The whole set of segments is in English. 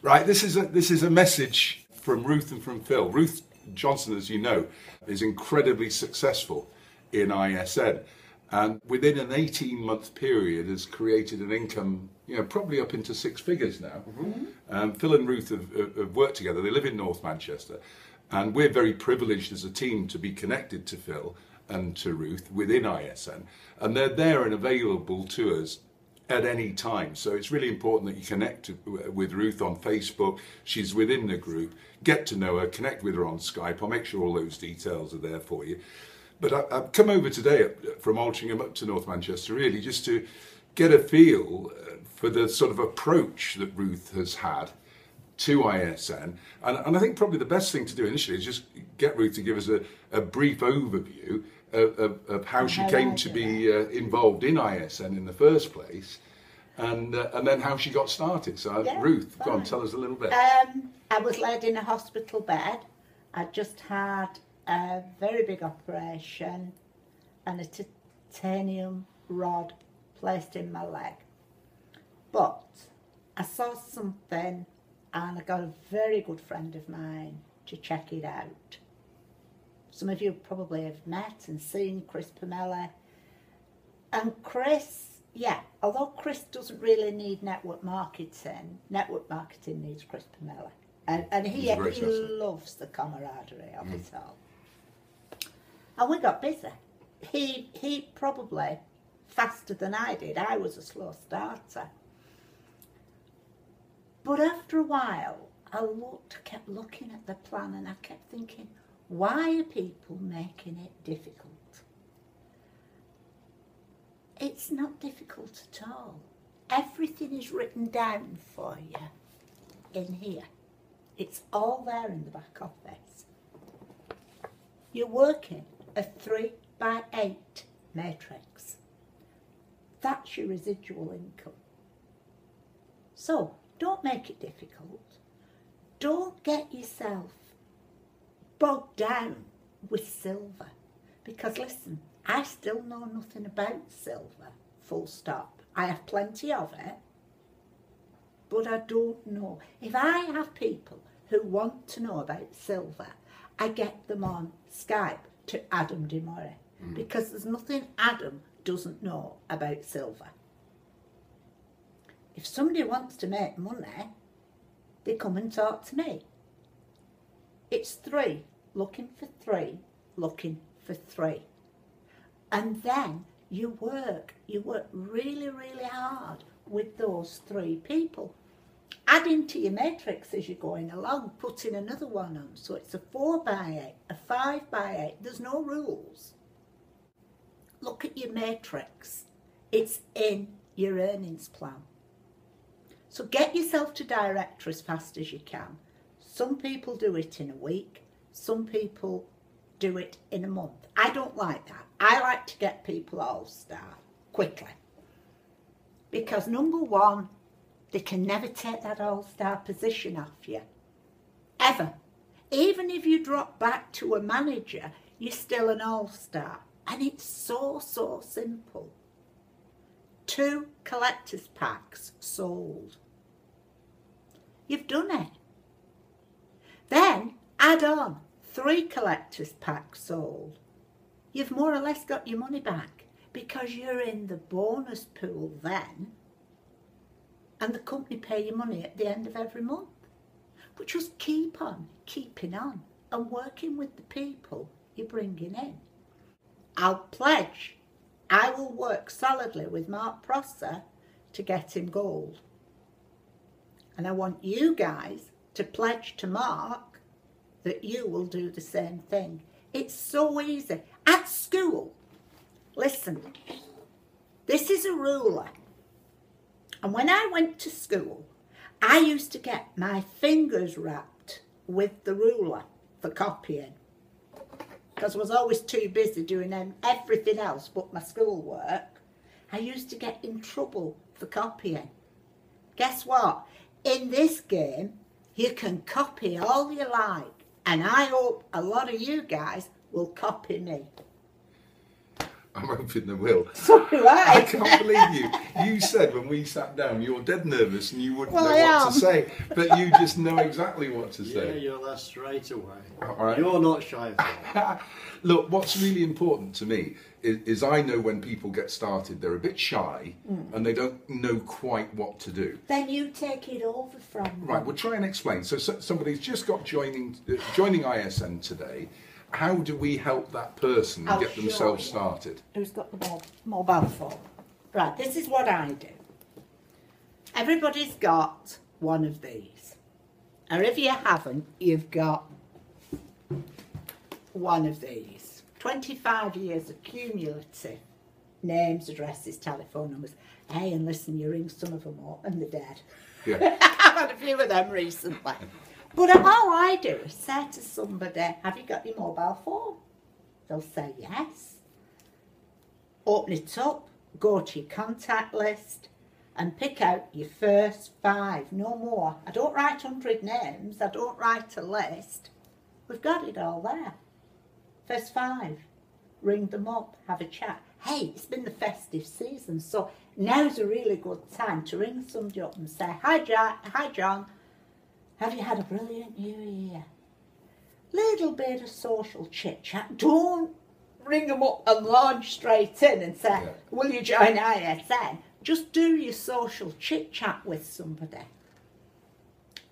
Right, this is a message from Ruth and from Phil. Ruth Johnson, as you know, is incredibly successful in ISN, and within an 18-month period has created an income, probably up into six figures now. Phil and Ruth have worked together. They live in North Manchester, and we're very privileged as a team to be connected to Phil and to Ruth within ISN, and they're there and available to us at any time. So it's really important that you connect with Ruth on Facebook. She's within the group. Get to know her, connect with her on Skype. I'll make sure all those details are there for you. But I've come over today from Altrincham up to North Manchester really just to get a feel for the sort of approach that Ruth has had to ISN. And I think probably the best thing to do initially is just get Ruth to give us a brief overview of how she came to be involved in ISN in the first place, and then how she got started. So Ruth, go on, tell us a little bit. I was laid in a hospital bed. I just had a very big operation and a titanium rod placed in my leg. But I saw something and I got a very good friend of mine to check it out. Some of you probably have met and seen Chris Pomeli. And Chris, although Chris doesn't really need network marketing needs Chris Pomeli. And he loves the camaraderie of it all. And we got busy. He probably faster than I did. I was a slow starter. But after a while, I kept looking at the plan and I kept thinking, why are people making it difficult? It's not difficult at all. Everything is written down for you in here. It's all there in the back office. You're working a 3x8 matrix. That's your residual income. So don't make it difficult. Don't get yourself bogged down with silver, because listen, I still know nothing about silver, full stop. I have plenty of it, but I don't know. If I have people who want to know about silver, I get them on Skype to Adam DeMore, because there's nothing Adam doesn't know about silver. If somebody wants to make money, they come and talk to me. It's 3, looking for 3, looking for 3. And then you work really, really hard with those 3 people. Adding to your matrix as you're going along, putting another one on. So it's a 4x8, a 5x8, there's no rules. Look at your matrix. It's in your earnings plan. So get yourself to director as fast as you can. Some people do it in a week. Some people do it in a month. I don't like that. I like to get people all-star quickly. Because number one, they can never take that all-star position off you. Ever. Even if you drop back to a manager, you're still an all-star. And it's so simple. 2 collector's packs sold. You've done it. Then add on 3 collector's packs sold. You've more or less got your money back, because you're in the bonus pool then, and the company pay you money at the end of every month. But just keep on keeping on and working with the people you're bringing in. I'll pledge I will work solidly with Mark Prosser to get him gold. And I want you guys to pledge to Mark that you will do the same thing. It's so easy. At school, listen, this is a ruler. And when I went to school, I used to get my fingers wrapped with the ruler for copying, because I was always too busy doing everything else but my schoolwork. I used to get in trouble for copying. Guess what? In this game, you can copy all you like, and I hope a lot of you guys will copy me. I'm hoping there will. So do I. I can't believe you. You said when we sat down, you're dead nervous and you wouldn't know what to say, but you just know exactly what to say. Yeah, you're there straight away. All right. You're not shy of that. Look, what's really important to me is I know when people get started, they're a bit shy and they don't know quite what to do. Then you take it over from them. Right, we'll try and explain. So somebody's just got joining ISN today. How do we help that person I'll get themselves started? Who's got the mobile phone? Right, this is what I do. Everybody's got one of these. Or if you haven't, you've got one of these. 25 years of cumulative names, addresses, telephone numbers. Hey, and listen, you ring some of them up and they're dead. Yeah. I've had a few of them recently. But all I do is say to somebody, have you got your mobile phone? They'll say yes. Open it up, go to your contact list and pick out your first 5, no more. I don't write 100 names, I don't write a list. We've got it all there. First 5, ring them up, have a chat. Hey, it's been the festive season, so now's a really good time to ring somebody up and say, hi John, have you had a brilliant new year? Little bit of social chit-chat. Don't ring them up and launch straight in and say, will you join ISN? Just do your social chit-chat with somebody.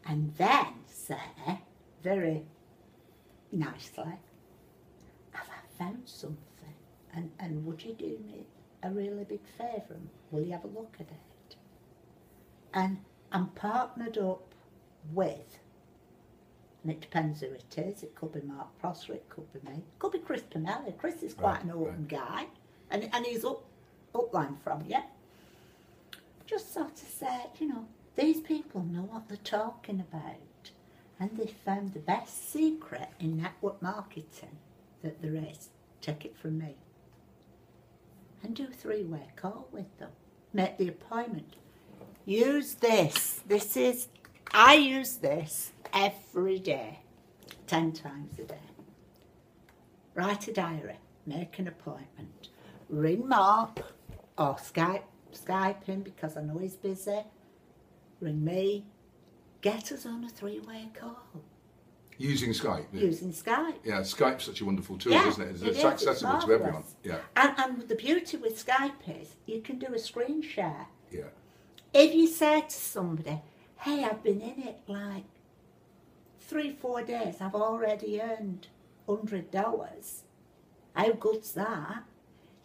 And then say, very nicely, have I found something? And would you do me a really big favour? Will you have a look at it? And I'm partnered up with, and it depends who it is. It could be Mark Prosser, it could be me, it could be Chris Pinelli. Chris is quite an open guy, and he's upline from you. Just sort of say, you know, these people know what they're talking about, and they found the best secret in network marketing that there is. Take it from me. And do a 3-way call with them. Make the appointment. Use this. I use this every day, 10 times a day. Write a diary, make an appointment, ring Mark or Skype him because I know he's busy, ring me, get us on a 3-way call. Using Skype? Using Skype. Yeah, Skype's such a wonderful tool, isn't it? It's is, accessible to everyone. Yeah. And the beauty with Skype is you can do a screen share. Yeah. If you say to somebody, hey, I've been in it like 3-4 days, I've already earned $100. How good's that?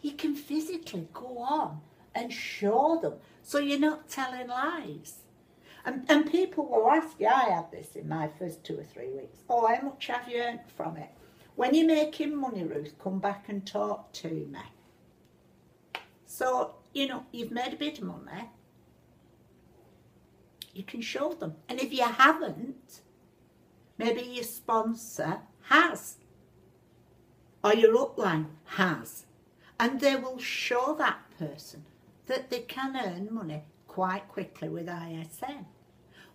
You can physically go on and show them, so you're not telling lies. And people will ask you, I had this in my first 2 or 3 weeks, oh, how much have you earned from it? When you're making money, Ruth, come back and talk to me. So, you know, you've made a bit of money, you can show them. And if you haven't, maybe your sponsor has, or your upline has, and they will show that person that they can earn money quite quickly with ISN.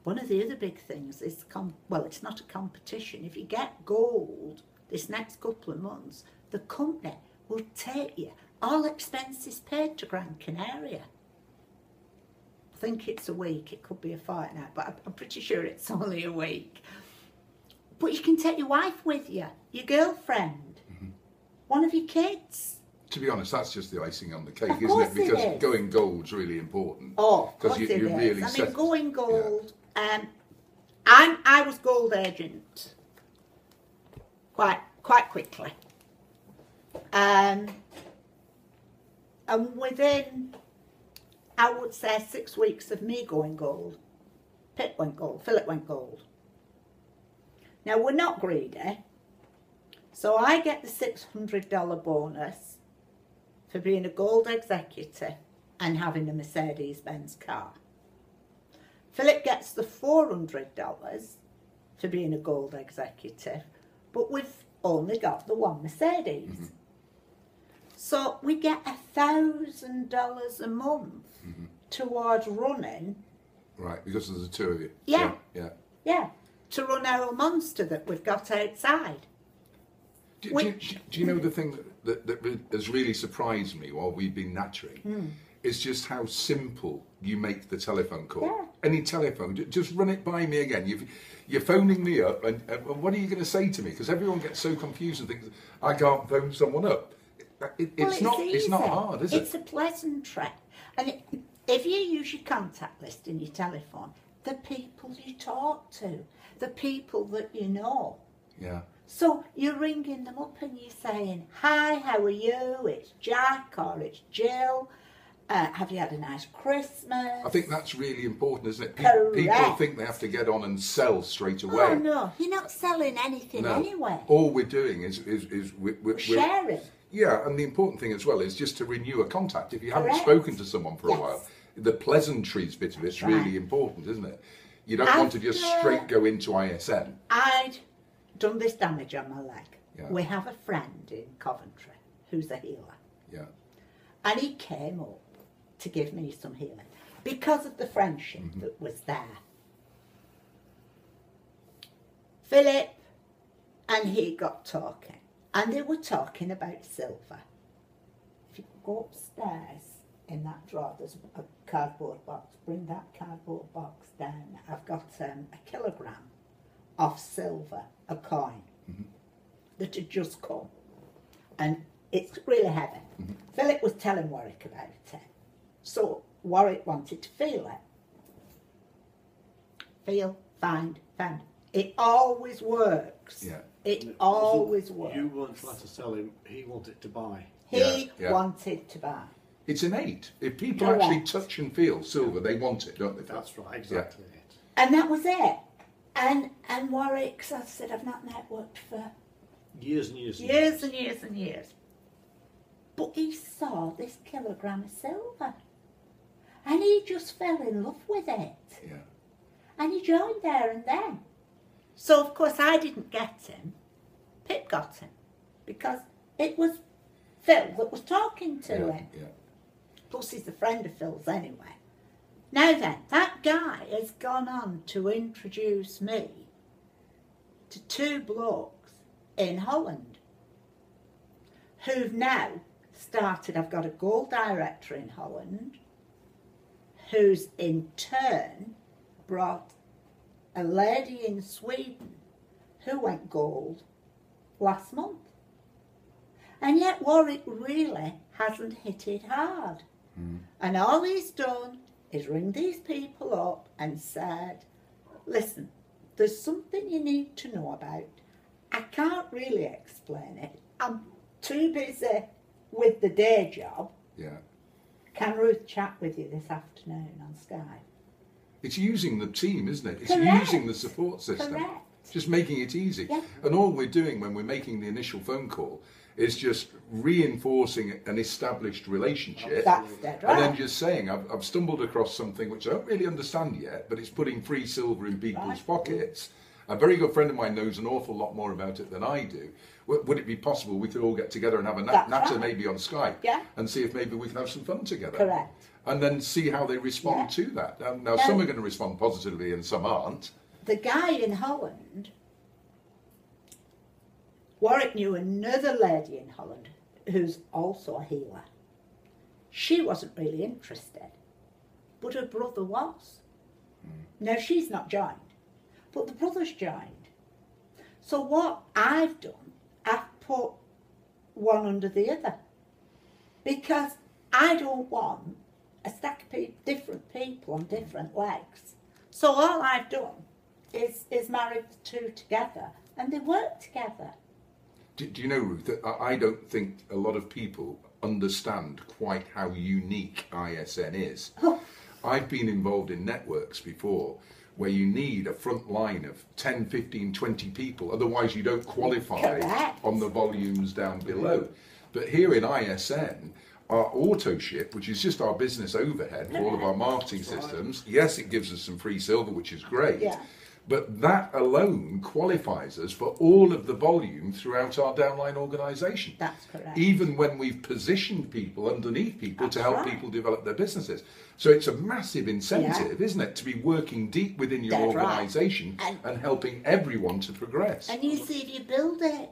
One of the other big things is, well, it's not a competition. If you get gold this next couple of months, the company will take you, all expenses paid, to Gran Canaria. I think it's a week, it could be a fortnight, but I'm pretty sure it's only a week. But you can take your wife with you, your girlfriend, one of your kids. To be honest, that's just the icing on the cake, isn't it? Because going gold's really important. Oh, of course because it you is. really I mean, going gold. Yeah. I was gold agent quite quickly, and within, I would say, 6 weeks of me going gold, Pitt went gold, Philip went gold. Now, we're not greedy, so I get the $600 bonus for being a gold executive and having a Mercedes-Benz car. Philip gets the $400 for being a gold executive, but we've only got the one Mercedes. So we get $1,000 a month towards running. Right, because there's the 2 of you. Yeah, to run our monster that we've got outside. Do you know the thing that has really surprised me while we've been nattering is just how simple you make the telephone call. Yeah. Any telephone, just run it by me again. You're phoning me up, and what are you going to say to me? Because everyone gets so confused and thinks, I can't phone someone up. It's not hard, is it? It's a pleasantry. And if you use your contact list in your telephone, the people you talk to, the people that you know. Yeah. So you're ringing them up and you're saying, hi, how are you? It's Jack or it's Jill. Have you had a nice Christmas? I think that's really important, isn't it? Correct. People think they have to get on and sell straight away. Oh, no, you're not selling anything anyway. All we're doing is we're sharing. Yeah, and the important thing as well is just to renew a contact. If you haven't Correct. spoken to someone for a Yes. while, the pleasantries bit of it's That's right. really important, isn't it? You don't want to just straight go into ISN. I'd done this damage on my leg. Yeah. We have a friend in Coventry who's a healer. Yeah. And he came up to give me some healing because of the friendship that was there. Philip and he got talking, and they were talking about silver. If you go upstairs in that drawer, there's a cardboard box. Bring that cardboard box down. I've got a kilogram of silver, a coin, that had just come. And it's really heavy. Philip was telling Warwick about it. So Warwick wanted to feel it. Feel, find, found. It always works. Yeah. It always works. You weren't trying to sell him, he wanted to buy. He Yeah. wanted to buy. It's innate. If people Correct. actually touch and feel silver, they want it, don't they? That's right, exactly it. And that was it. And Warwick, as I said, I've not networked for Years and years and years and years and years. But he saw this kilogram of silver. And he just fell in love with it. Yeah. And he joined there and then. So, of course, I didn't get him. Pip got him. Because it was Phil that was talking to him. Yeah. Plus, he's a friend of Phil's anyway. Now then, that guy has gone on to introduce me to two blokes in Holland who've now started. I've got a gold director in Holland who's in turn brought a lady in Sweden who went gold last month. And yet Warwick really hasn't hit it hard. And all he's done is ring these people up and said, listen, there's something you need to know about. I can't really explain it. I'm too busy with the day job. Yeah. Can Ruth chat with you this afternoon on Skype? It's using the team, isn't it? It's Correct. using the support system. Correct. Just making it easy. Yeah. And all we're doing when we're making the initial phone call is just reinforcing an established relationship. That's dead right. And then just saying, I've stumbled across something which I don't really understand yet, but it's putting free silver in people's Right. pockets. A very good friend of mine knows an awful lot more about it than I do. Would it be possible we could all get together and have a That's natter right. maybe on Skype Yeah. and see if maybe we can have some fun together? Correct. And then see how they respond Yeah. to that. Now, Yeah. some are going to respond positively and some aren't. The guy in Holland, Warwick knew another lady in Holland who's also a healer. She wasn't really interested, but her brother was. Now, she's not joined, but the brother's joined. So what I've done, I've put one under the other, because I don't want a stack of different people on different legs. So all I've done is married the two together, and they work together. Do you know, Ruth, that I don't think a lot of people understand quite how unique ISN is. I've been involved in networks before where you need a front line of 10, 15, 20 people, otherwise you don't qualify Correct. on the volumes down below. But here in ISN, our auto ship, which is just our business overhead for all of our marketing systems, yes, it gives us some free silver, which is great. Yeah. But that alone qualifies us for all of the volume throughout our downline organisation. That's correct. Even when we've positioned people underneath people to That's help right. people develop their businesses. So it's a massive incentive, isn't it, to be working deep within your Dead right. organisation And and helping everyone to progress. And you see, if you build it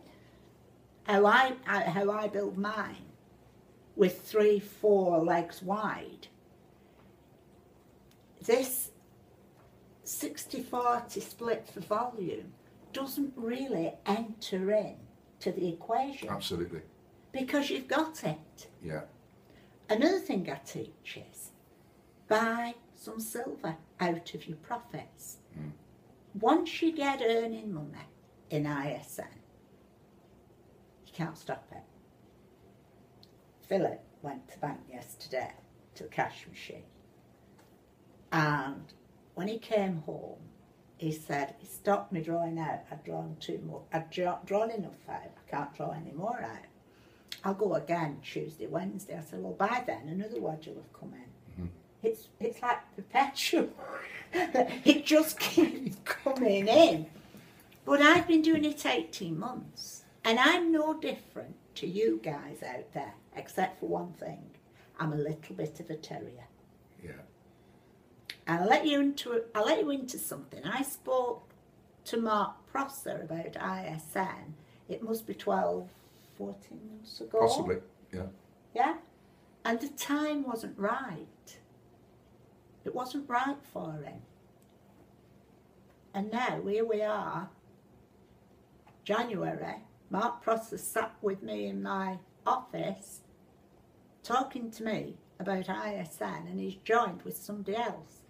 how I build mine with 3-4 legs wide, this 60-40 split for volume doesn't really enter in to the equation. Absolutely. Because you've got it. Yeah. Another thing I teach is buy some silver out of your profits. Mm. Once you get earning money in ISN, you can't stop it. Philip went to the bank yesterday to the cash machine, and when he came home, he said he stopped me drawing out. I'd drawn drawn enough out. I can't draw any more out. I'll go again Tuesday, Wednesday. I said, well, by then another wad will have come in. Mm-hmm. It's like perpetual. It just keeps coming in. But I've been doing it 18 months, and I'm no different to you guys out there, except for one thing. I'm a little bit of a terrier. Yeah. I'll let you into something. I spoke to Mark Prosser about ISN. It must be 12, 14 months ago. Possibly, yeah. Yeah? And the time wasn't right. It wasn't right for him. And now, here we are, January. Mark Prosser sat with me in my office, talking to me about ISN, and he's joined with somebody else.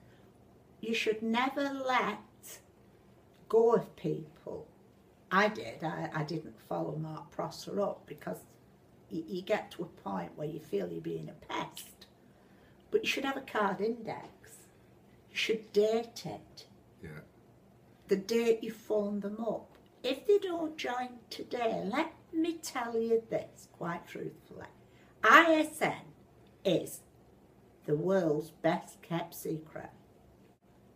You should never let go of people. I did. I didn't follow Mark Prosser up because you get to a point where you feel you're being a pest. But you should have a card index. You should date it. Yeah. The date you phone them up. If they don't join today, let me tell you this quite truthfully. ISN is the world's best kept secret.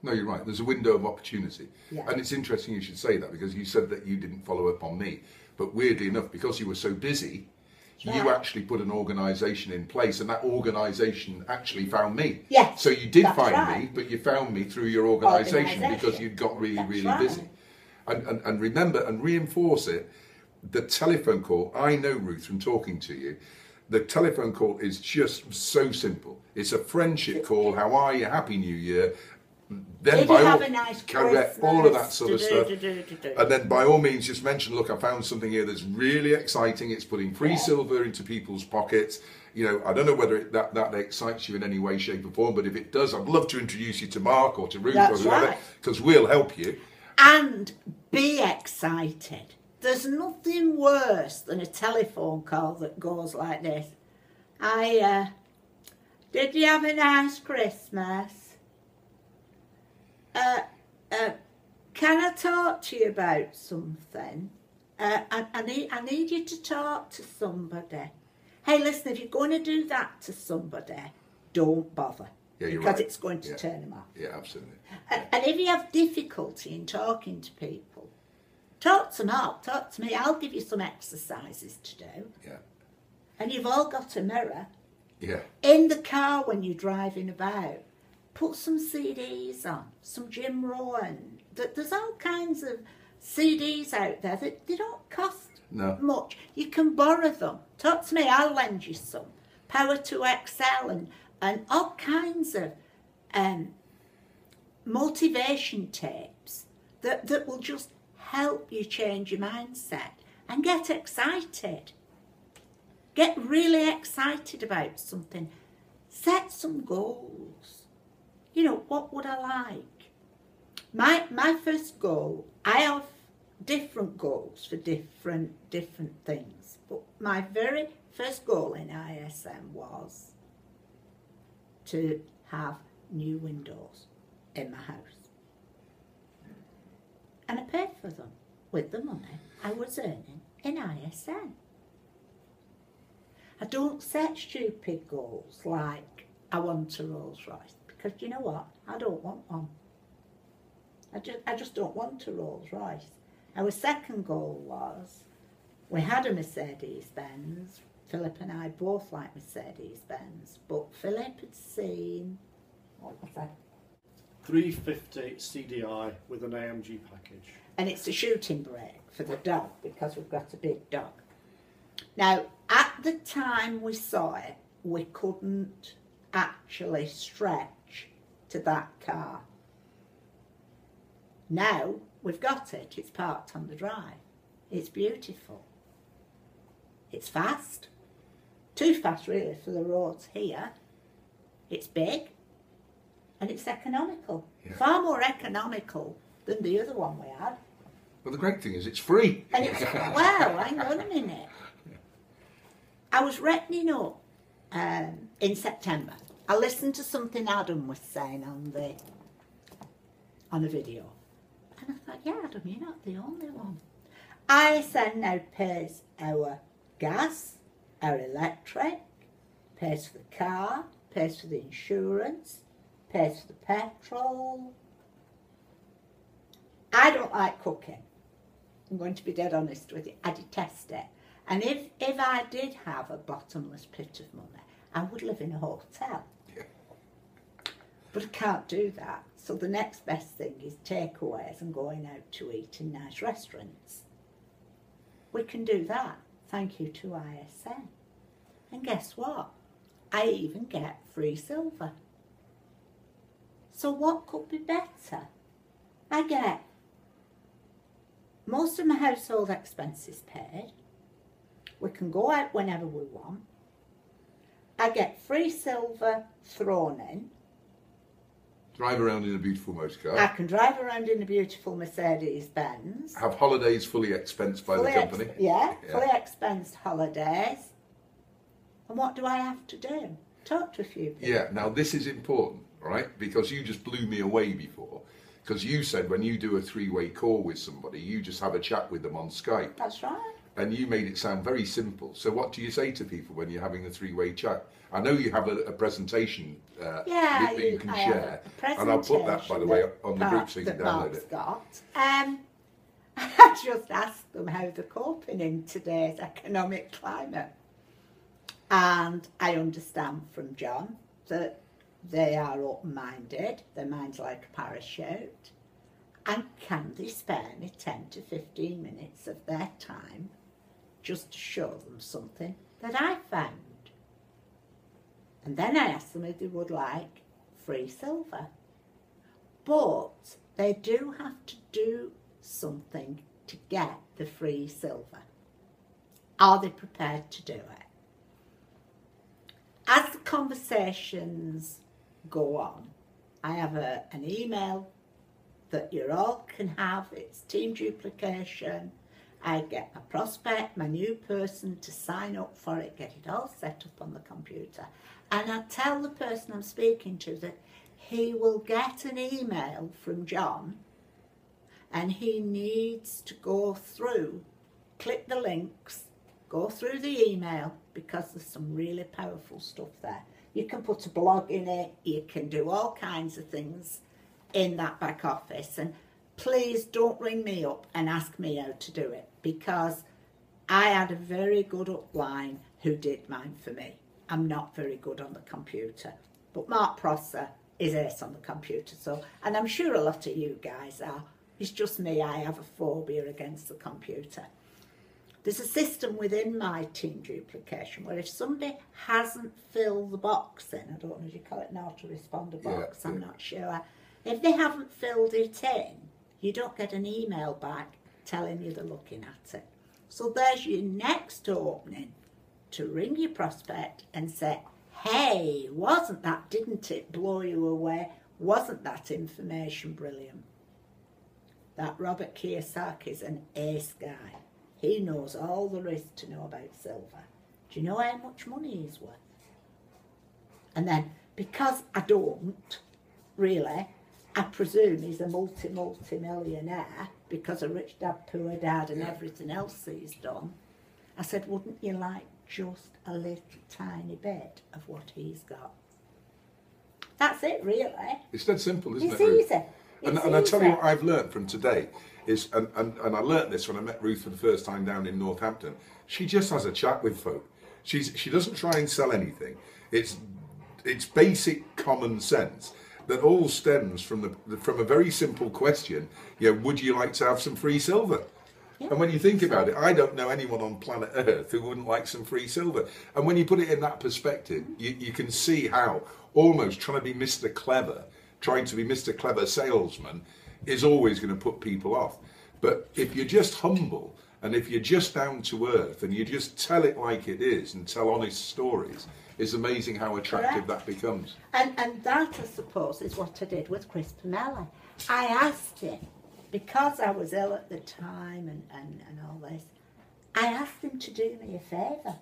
No, you're right. There's a window of opportunity. Yeah. And it's interesting you should say that, because you said that you didn't follow up on me. But weirdly enough, because you were so busy, you actually put an organisation in place, and that organisation actually found me. Yes, so you did that's find right. me, but you found me through your organisation because you'd got really right. busy. And remember and reinforce it, the telephone call, I know, Ruth, from talking to you, the telephone call is just so simple. It's a friendship call. How are you? Happy New Year. Then Did by you all, have a nice Christmas? all of that sort of stuff. And then by all means just mention, look, I found something here that's really exciting. It's putting free silver into people's pockets. You know, I don't know whether that excites you in any way, shape or form, but if it does, I'd love to introduce you to Mark or to Ruth or whoever, because we'll help you. And be excited. There's nothing worse than a telephone call that goes like this. Did you have a nice Christmas? Can I talk to you about something? I need you to talk to somebody. Hey, listen, if you're going to do that to somebody, don't bother. Yeah, you're because right. it's going to turn them off. Yeah, absolutely. And if you have difficulty in talking to people, talk to Mark, talk to me. I'll give you some exercises to do. Yeah. And you've all got a mirror. Yeah. In the car when you're driving about, put some CDs on, some Jim Rohn. There's all kinds of CDs out there that they don't cost much. You can borrow them. Talk to me, I'll lend you some. Power to Excel and all kinds of motivation tapes that will just help you change your mindset and get excited. Get really excited about something. Set some goals. You know, what would I like? My first goal, I have different goals for different things. But my very first goal in ISN was to have new windows in my house. And I paid for them with the money I was earning in ISN. I don't set stupid goals like I want a Rolls Royce, because you know what? I don't want one. I just don't want a Rolls Royce. Our second goal was, we had a Mercedes-Benz. Philip and I both like Mercedes-Benz, but Philip had seen, what was that? 350 CDI with an AMG package. And it's a shooting brake for the dog, because we've got a big dog. Now, at the time we saw it, we couldn't actually stretch to that car. Now we've got it, it's parked on the drive. It's beautiful. It's fast. Too fast really for the roads here. It's big and it's economical. Yeah. Far more economical than the other one we had. Well, the great thing is it's free. And it's, well, hang on a minute. I was reckoning up in September. I listened to something Adam was saying on a video. And I thought, yeah, Adam, you're not the only one. ISN now pays our gas, our electric, pays for the car, pays for the insurance, pays for the petrol. I don't like cooking. I'm going to be dead honest with you. I detest it. And if I did have a bottomless pit of money, I would live in a hotel. Yeah. But I can't do that. So the next best thing is takeaways and going out to eat in nice restaurants. We can do that, thank you to ISN. And guess what? I even get free silver. So what could be better? I get most of my household expenses paid. We can go out whenever we want. I get free silver thrown in. Drive around in a beautiful motor car. I can drive around in a beautiful Mercedes-Benz. Have holidays fully expensed by the company. Fully expensed holidays. And what do I have to do? Talk to a few people. Yeah, now this is important, right? Because you just blew me away before. Because you said when you do a three-way call with somebody, you just have a chat with them on Skype. That's right. And you made it sound very simple. So what do you say to people when you're having a three-way chat? I know you have a presentation that you can share. And I'll put that, by the way, on the group so you can download it. I just asked them how they're coping in today's economic climate. And I understand from John that they are open-minded, their mind's like a parachute. And can they spare me 10 to 15 minutes of their time just to show them something that I found? And then I asked them if they would like free silver. But they do have to do something to get the free silver. Are they prepared to do it? As the conversations go on, I have an email that you all can have. It's team duplication. I get my prospect, my new person to sign up for it, get it all set up on the computer. And I tell the person I'm speaking to that he will get an email from John and he needs to go through, click the links, go through the email because there's some really powerful stuff there. You can put a blog in it, you can do all kinds of things in that back office. And please don't ring me up and ask me how to do it because I had a very good upline who did mine for me. I'm not very good on the computer, but Mark Prosser is ace on the computer. So, and I'm sure a lot of you guys are. It's just me, I have a phobia against the computer. There's a system within my team duplication where if somebody hasn't filled the box in, I don't know if you call it an autoresponder box, I'm not sure. If they haven't filled it in, you don't get an email back telling you they're looking at it. So there's your next opening to ring your prospect and say, hey, didn't it blow you away? Wasn't that information brilliant? That Robert Kiyosaki's an ace guy. He knows all there is to know about silver. Do you know how much money he's worth? And then, because I don't, really, I presume he's a multi-millionaire because of Rich Dad, Poor Dad and everything else he's done. I said, wouldn't you like just a little tiny bit of what he's got? That's it, really. It's that simple, isn't it? It's easy. And I tell you what I've learnt from today is, and I learnt this when I met Ruth for the first time down in Northampton. She just has a chat with folk. She doesn't try and sell anything. It's basic common sense that all stems from a very simple question. Would you like to have some free silver? Yeah. And when you think about it, I don't know anyone on planet Earth who wouldn't like some free silver. And when you put it in that perspective, you can see how almost trying to be Mr. Clever, trying to be Mr. Clever salesman is always going to put people off. But if you're just humble and if you're just down to earth and you just tell it like it is and tell honest stories, it's amazing how attractive that becomes. And that, I suppose, is what I did with Chris Pinelli. I asked him, because I was ill at the time and all this, I asked him to do me a favour.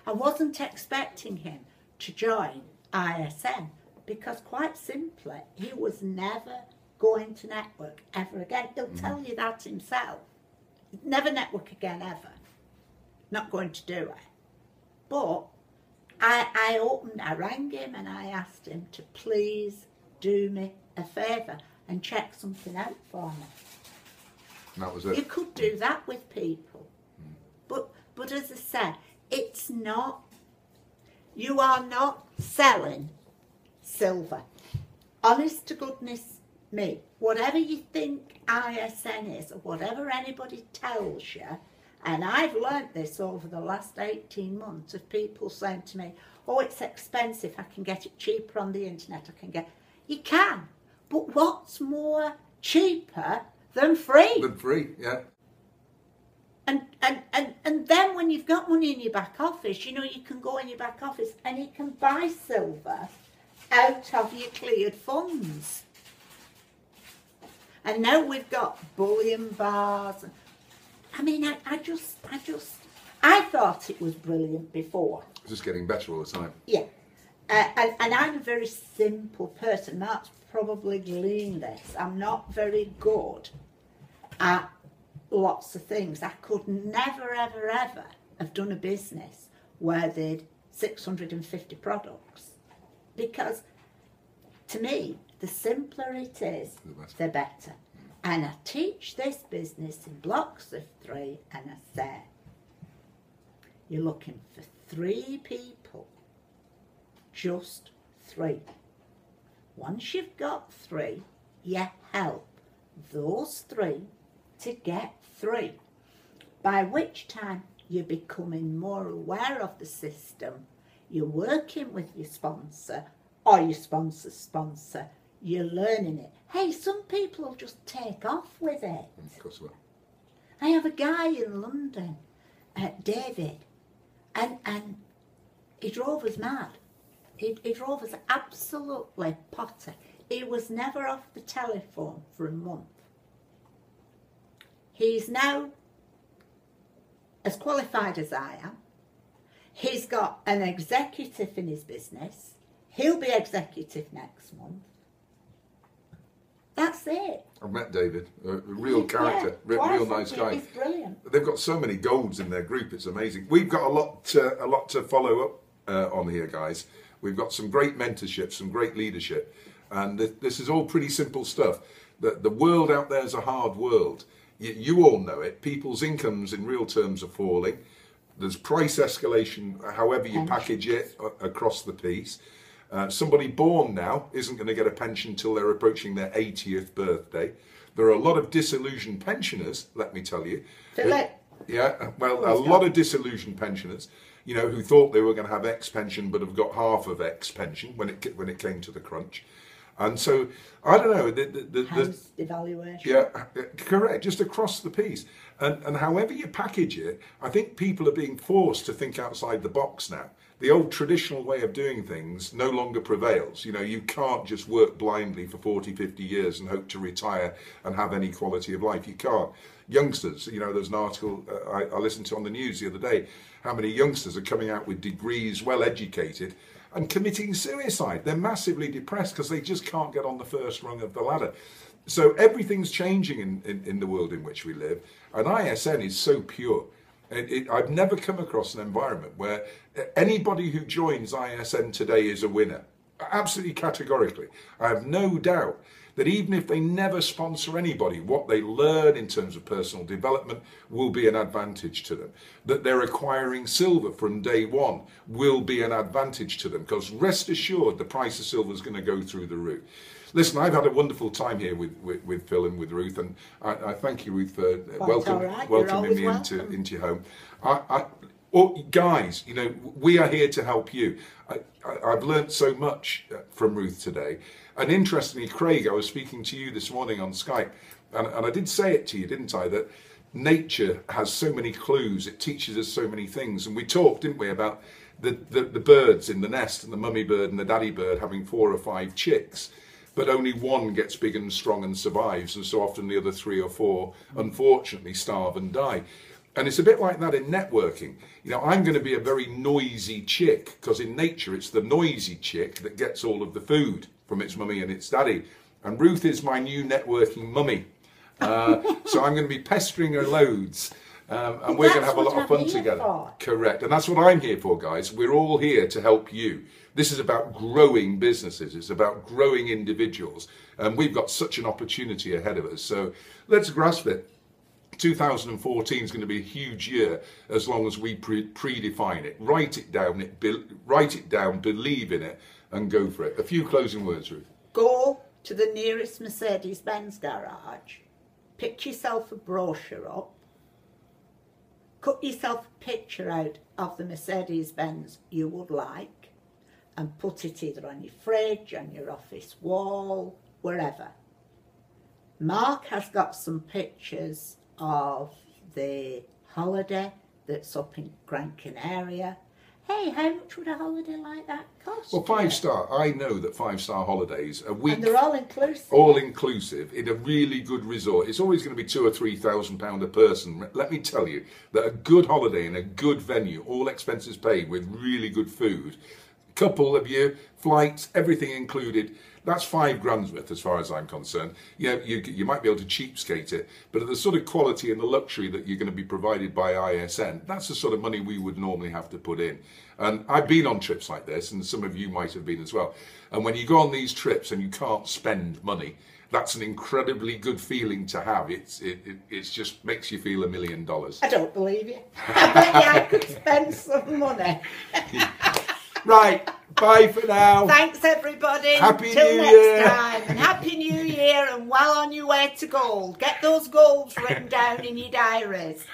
I wasn't expecting him to join ISN because, quite simply, he was never going to network ever again. He'll tell you that himself. Never network again, ever. Not going to do it. But I rang him and I asked him to please do me a favour and check something out for me. And that was it. You could do that with people. But as I said, it's not, you are not selling silver. Honest to goodness me, whatever you think ISN is or whatever anybody tells you, and I've learnt this over the last 18 months of people saying to me, oh, it's expensive, I can get it cheaper on the internet, you can, but what's more cheaper than free? Than free, yeah. And then when you've got money in your back office, you know, you can go in your back office and you can buy silver out of your cleared funds. And now we've got bullion bars. I mean, I thought it was brilliant before. It's just getting better all the time. Yeah. And I'm a very simple person. Mark's probably gleaned this. I'm not very good at lots of things. I could never, ever, ever have done a business where they'd 650 products. Because, to me, the simpler it is, the better. And I teach this business in blocks of 3, and I say, you're looking for 3 people, just 3. Once you've got 3, you help those 3 to get 3, by which time you're becoming more aware of the system, you're working with your sponsor, or your sponsor's sponsor, you're learning it. Hey, some people will just take off with it. Of course they will. I have a guy in London, David, and he drove us mad. He drove us absolutely potty. He was never off the telephone for a month. He's now as qualified as I am. He's got an executive in his business. He'll be executive next month. That's it. I've met David, a real character, real nice guy. He's brilliant. They've got so many golds in their group, it's amazing. We've got a lot to follow up on here, guys. We've got some great mentorship, some great leadership, and this is all pretty simple stuff. The world out there is a hard world. You all know it. People's incomes in real terms are falling. There's price escalation, however you package it, across the piece. Somebody born now isn't going to get a pension until they're approaching their 80th birthday. There are a lot of disillusioned pensioners, let me tell you. Yeah, well, a lot of disillusioned pensioners, you know, who thought they were going to have X pension but have got half of X pension when it came to the crunch. And so, I don't know. House devaluation. Yeah, correct, just across the piece. And however you package it, I think people are being forced to think outside the box now. The old traditional way of doing things no longer prevails. You know, you can't just work blindly for 40, 50 years and hope to retire and have any quality of life. You can't. Youngsters, you know, there's an article I listened to on the news the other day, how many youngsters are coming out with degrees, well educated, and committing suicide. They're massively depressed because they just can't get on the first rung of the ladder. So everything's changing in the world in which we live, and ISN is so pure. I've never come across an environment where anybody who joins ISN today is a winner. Absolutely categorically. I have no doubt that even if they never sponsor anybody, what they learn in terms of personal development will be an advantage to them. That they're acquiring silver from day one will be an advantage to them, because rest assured the price of silver is going to go through the roof. Listen, I've had a wonderful time here with Phil and with Ruth, and I thank you, Ruth, for welcoming me into your home. Guys, you know, we are here to help you. I've learnt so much from Ruth today. And interestingly, Craig, I was speaking to you this morning on Skype, and I did say it to you, didn't I, that nature has so many clues, it teaches us so many things. And we talked, didn't we, about the birds in the nest, and the mummy bird and the daddy bird having 4 or 5 chicks, but only one gets big and strong and survives, and so often the other 3 or 4 unfortunately starve and die. And it's a bit like that in networking. You know, I'm going to be a very noisy chick, because in nature it's the noisy chick that gets all of the food from its mummy and its daddy. And Ruth is my new networking mummy. So I'm going to be pestering her loads. And we're going to have a lot of fun together. Correct. And that's what I'm here for, guys. We're all here to help you. This is about growing businesses. It's about growing individuals. And we've got such an opportunity ahead of us. So let's grasp it. 2014 is going to be a huge year as long as we predefine it. Write it down, believe in it, and go for it. A few closing words, Ruth. Go to the nearest Mercedes-Benz garage, pick yourself a brochure up, cut yourself a picture out of the Mercedes-Benz you would like, and put it either on your fridge, on your office wall, wherever. Mark has got some pictures of the holiday that's up in Gran Canaria. Hey, how much would a holiday like that cost? Well, 5-star. I know that 5-star holidays, a week, and they're all inclusive. All inclusive in a really good resort. It's always going to be £2,000 or £3,000 a person. Let me tell you that a good holiday in a good venue, all expenses paid, with really good food, couple of you, flights, everything included. That's £5,000 worth as far as I'm concerned. Yeah, you might be able to cheapskate it, but at the sort of quality and the luxury that you're going to be provided by ISN, that's the sort of money we would normally have to put in. And I've been on trips like this, and some of you might have been as well. And when you go on these trips and you can't spend money, that's an incredibly good feeling to have. It just makes you feel $1 million. I don't believe you. I bet you I could spend some money. Right. Bye for now. Thanks, everybody. Happy Till New next Year. time. And Happy New Year, and well on your way to gold. Get those goals written down in your diaries.